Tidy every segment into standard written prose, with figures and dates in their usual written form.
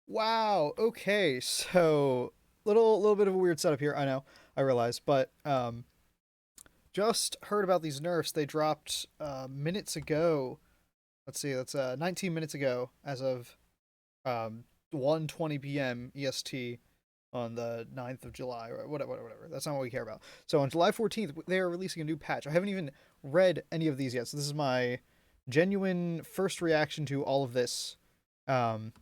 Wow. Okay. So little bit of a weird setup here. I know. I realize, but just heard about these nerfs. They dropped minutes ago. Let's see. That's 19 minutes ago, as of 1:20 p.m. EST on the 9th of July or whatever. That's not what we care about. So on July 14th, they are releasing a new patch. I haven't even read any of these yet. So this is my genuine first reaction to all of this. Um,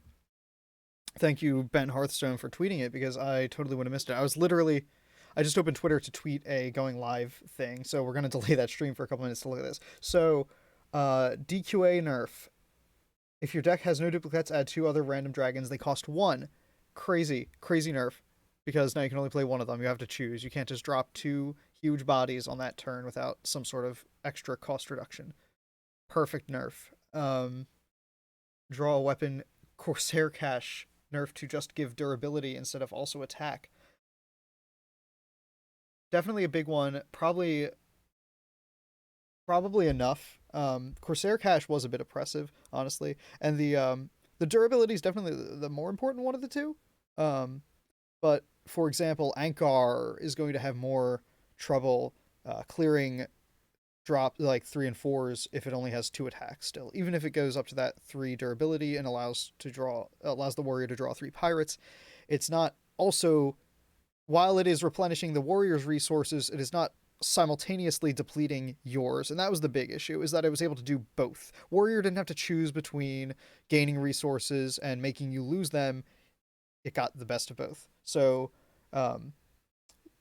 Thank you, Ben Hearthstone, for tweeting it because I totally would have missed it. I just opened Twitter to tweet a going live thing, so we're gonna delay that stream for a couple minutes to look at this. So, DQA nerf. If your deck has no duplicates, add two other random dragons. They cost one. Crazy, crazy nerf. Because now you can only play one of them. You have to choose. You can't just drop two huge bodies on that turn without some sort of extra cost reduction. Perfect nerf. Draw a weapon. Corsair Cash nerf to just give durability instead of also attack. Definitely a big one. Probably enough. Corsair Cash was a bit oppressive, honestly, and the durability is definitely the more important one of the two. Um, but for example, Ankar is going to have more trouble clearing drop like 3 and 4s if it only has two attacks still. Even if it goes up to that 3 durability and allows the warrior to draw 3 pirates, it's not also, while it is replenishing the warrior's resources, it is not simultaneously depleting yours. And that was the big issue, is that it was able to do both. Warrior didn't have to choose between gaining resources and making you lose them. It got the best of both. So um,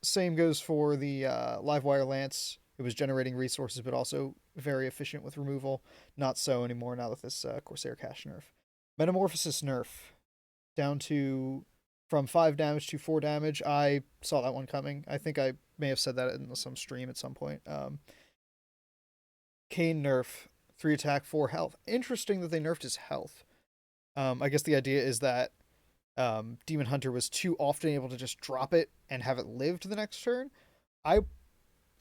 same goes for the Livewire Lance. It was generating resources, but also very efficient with removal. Not so anymore now with this Corsair Cash nerf. Metamorphosis nerf down to from 5 damage to 4 damage. I saw that one coming. I think I may have said that in some stream at some point. Kane nerf, 3 attack, 4 health. Interesting that they nerfed his health. I guess the idea is that Demon Hunter was too often able to just drop it and have it live to the next turn. I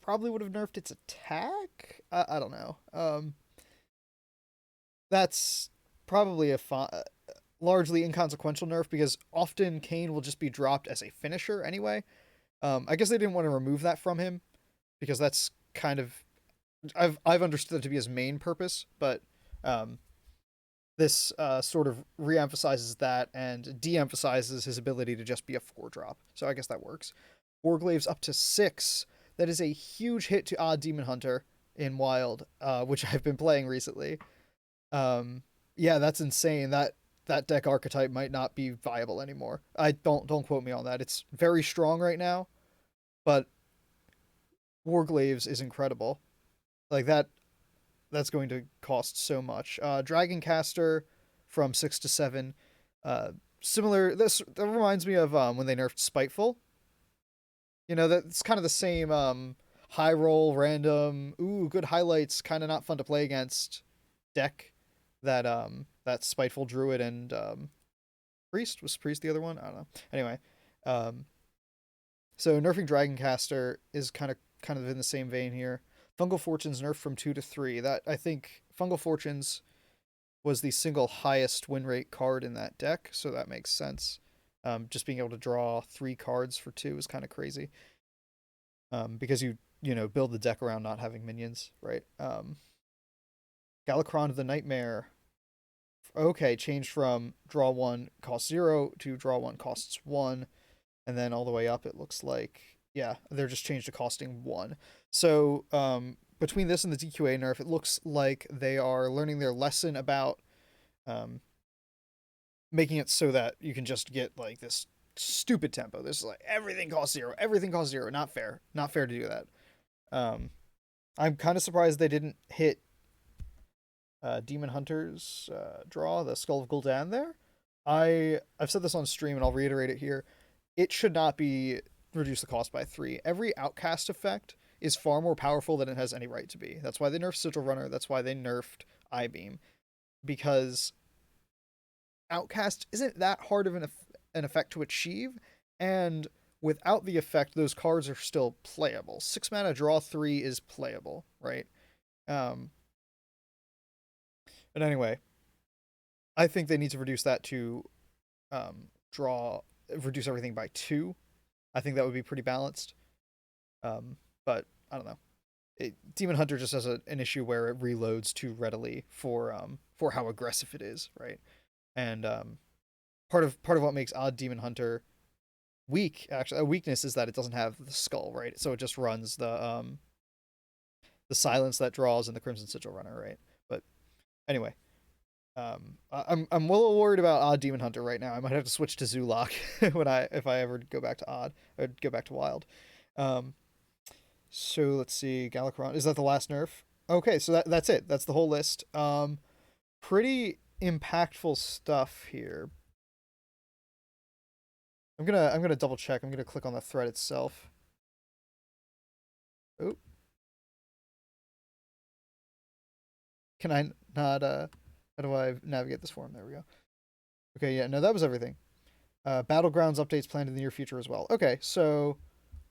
probably would have nerfed its attack. I don't know. That's probably largely inconsequential nerf because often Kane will just be dropped as a finisher anyway. I guess they didn't want to remove that from him because that's kind of I've understood it to be his main purpose, but um, this sort of reemphasizes that and de-emphasizes his ability to just be a 4 drop. So I guess that works. Warglave's up to 6. That is a huge hit to Odd Demon Hunter in Wild, which I've been playing recently. Um, yeah, that's insane. That deck archetype might not be viable anymore. I don't quote me on that. It's very strong right now, but Warglaves is incredible. Like that's going to cost so much. Dragoncaster from 6 to 7. Uh, Similar. That reminds me of when they nerfed Spiteful. You know, that's kind of the same high roll, random, ooh, good highlights, kind of not fun to play against deck that Spiteful Druid and Priest. Was Priest the other one? I don't know. Anyway, um so nerfing Dragoncaster is kind of in the same vein here. Fungal Fortunes nerfed from 2 to 3. That, I think Fungal Fortunes was the single highest win rate card in that deck, so that makes sense. Just being able to draw 3 cards for 2 is kind of crazy. Because you build the deck around not having minions, right? Galakrond of the Nightmare. Okay, changed from draw 1 costs 0 to draw 1 costs 1, and then all the way up it looks like, yeah, they're just changed to costing 1. So between this and the DQA nerf, it looks like they are learning their lesson about um, making it so that you can just get like this stupid tempo. This is like everything costs 0, everything costs 0. Not fair. Not fair to do that. Um, I'm kind of surprised they didn't hit Demon Hunter's draw, the Skull of Gul'dan there. I've said this on stream and I'll reiterate it here. It should not be reduce the cost by 3. Every outcast effect is far more powerful than it has any right to be. That's why they nerfed Sigil Runner. That's why they nerfed Eyebeam, because outcast isn't that hard of an effect to achieve, and without the effect, those cards are still playable. 6 mana draw 3 is playable, right? Um, but anyway, I think they need to reduce that to draw reduce everything by 2. I think that would be pretty balanced. But I don't know. Demon Hunter just has an issue where it reloads too readily for how aggressive it is, right? And part of what makes Odd Demon Hunter weak, actually a weakness, is that it doesn't have the skull, right? So it just runs the silence that draws and the Crimson Sigil Runner, right? But anyway, I'm a little worried about Odd Demon Hunter right now. I might have to switch to Zulok if I ever go back to Odd or go back to Wild. So let's see, Galakrond. Is that the last nerf? Okay, so that's it. That's the whole list. Pretty impactful stuff here. I'm gonna double check. I'm gonna click on the thread itself. Oh. Can I not how do I navigate this form? There we go. Okay, yeah, no, that was everything. Battlegrounds updates planned in the near future as well. Okay, so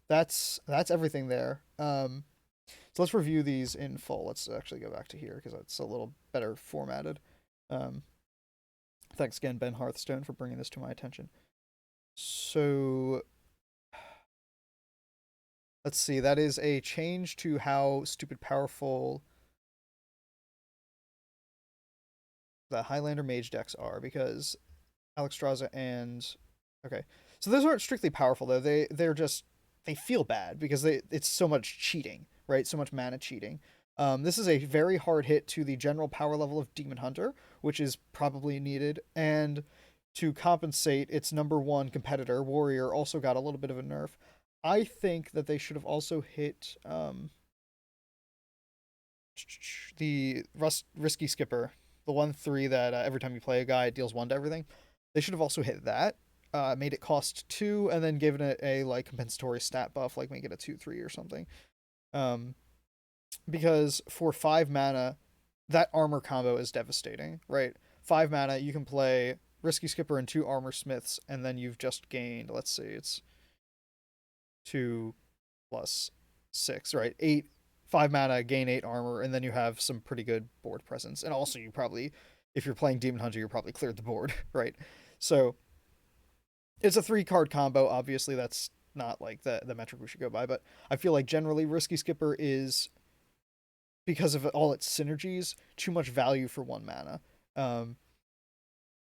that's everything there. So let's review these in full. Let's actually go back to here because it's a little better formatted. Thanks again, Ben Hearthstone, for bringing this to my attention. So let's see. That is a change to how stupid powerful the Highlander Mage decks are, because Alexstrazza and okay, so those aren't strictly powerful though. They're just, they feel bad because it's so much cheating, right? So much mana cheating. This is a very hard hit to the general power level of Demon Hunter, which is probably needed, and to compensate, its number 1 competitor, Warrior, also got a little bit of a nerf. I think that they should have also hit the Risky Skipper, the 1/3 that every time you play a guy, it deals 1 to everything. They should have also hit that, made it cost 2, and then given it a like compensatory stat buff, like make it a 2/3 or something. Because for 5 mana, that armor combo is devastating, right? 5 mana, you can play Risky Skipper and 2 Armor Smiths, and then you've just gained, let's see, it's 2 plus 6, right? 8, 5 mana, gain 8 armor, and then you have some pretty good board presence. And also, you probably, if you're playing Demon Hunter, you're probably cleared the board, right? So it's a 3-card combo. Obviously, that's not like the metric we should go by, but I feel like generally Risky Skipper is, because of all its synergies, too much value for 1 mana.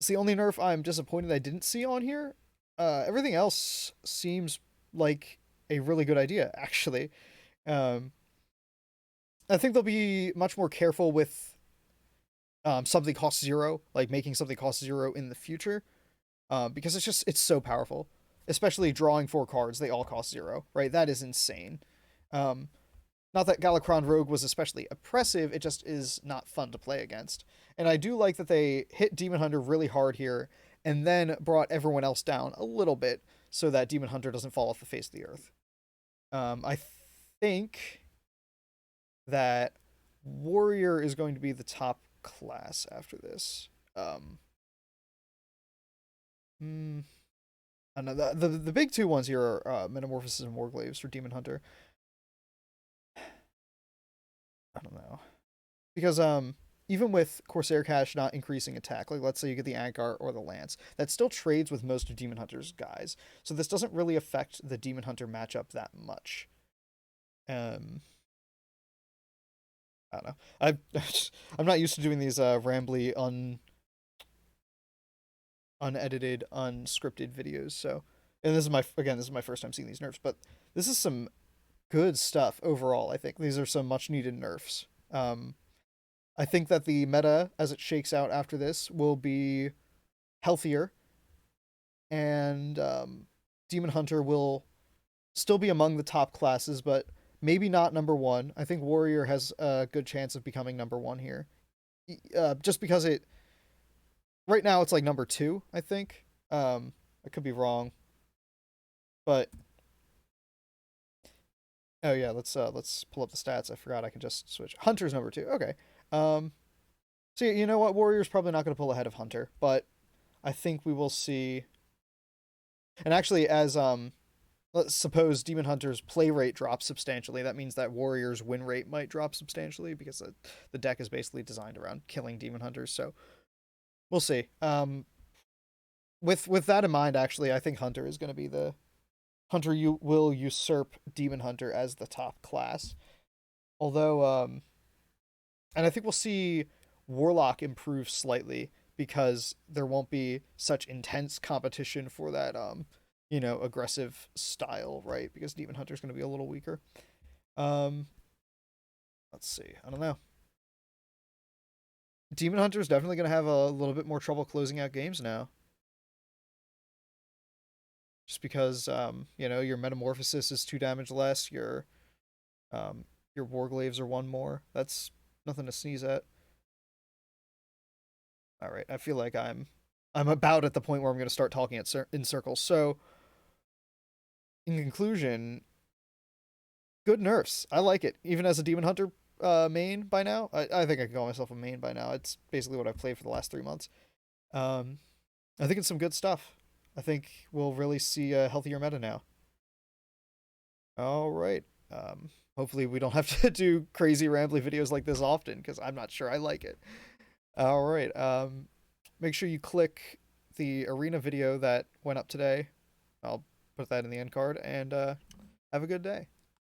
It's the only nerf I'm disappointed I didn't see on here. Everything else seems like a really good idea, actually. I think they'll be much more careful with something costs 0, like making something cost 0 in the future, because it's so powerful. Especially drawing 4 cards, they all cost 0, right? That is insane. Not that Galakrond Rogue was especially oppressive, it just is not fun to play against. And I do like that they hit Demon Hunter really hard here, and then brought everyone else down a little bit, so that Demon Hunter doesn't fall off the face of the earth. I think that Warrior is going to be the top class after this. I know the big 2 ones here are Metamorphosis and Warglaves for Demon Hunter. I don't know, because even with Corsair Cash not increasing attack, like let's say you get the Ankar or the Lance, that still trades with most of Demon Hunter's guys, so this doesn't really affect the Demon Hunter matchup that much. I don't know. I'm not used to doing these rambly, unedited, unscripted videos. So, and this is my first time seeing these nerfs, but this is some good stuff overall. I think these are some much needed nerfs. I think that the meta, as it shakes out after this, will be healthier, and Demon Hunter will still be among the top classes, but maybe not number 1. I think Warrior has a good chance of becoming number 1 here, just because right now it's like number 2. I think I could be wrong, but oh yeah, let's pull up the stats. I forgot I can just switch. Hunter's number 2. Okay. So you know what? Warrior's probably not going to pull ahead of Hunter, but I think we will see. And actually, as let's suppose Demon Hunter's play rate drops substantially, that means that Warrior's win rate might drop substantially, because the deck is basically designed around killing Demon Hunters. So we'll see. with that in mind, actually, I think Hunter is going to be the Hunter. You will usurp Demon Hunter as the top class. Although, and I think we'll see Warlock improve slightly because there won't be such intense competition for that aggressive style, right? Because Demon Hunter is going to be a little weaker. Um, let's see. I don't know. Demon Hunter is definitely going to have a little bit more trouble closing out games now. Just because your Metamorphosis is 2 damage less, your Warglaves are 1 more. That's nothing to sneeze at. All right, I feel like I'm about at the point where I'm going to start talking in circles. So, in conclusion, good nerfs. I like it. Even as a Demon Hunter main by now, I think I can call myself a main by now. It's basically what I've played for the last 3 months. I think it's some good stuff. I think we'll really see a healthier meta now. All right. Hopefully we don't have to do crazy rambly videos like this often because I'm not sure I like it. All right. Make sure you click the arena video that went up today. I'll put that in the end card and have a good day.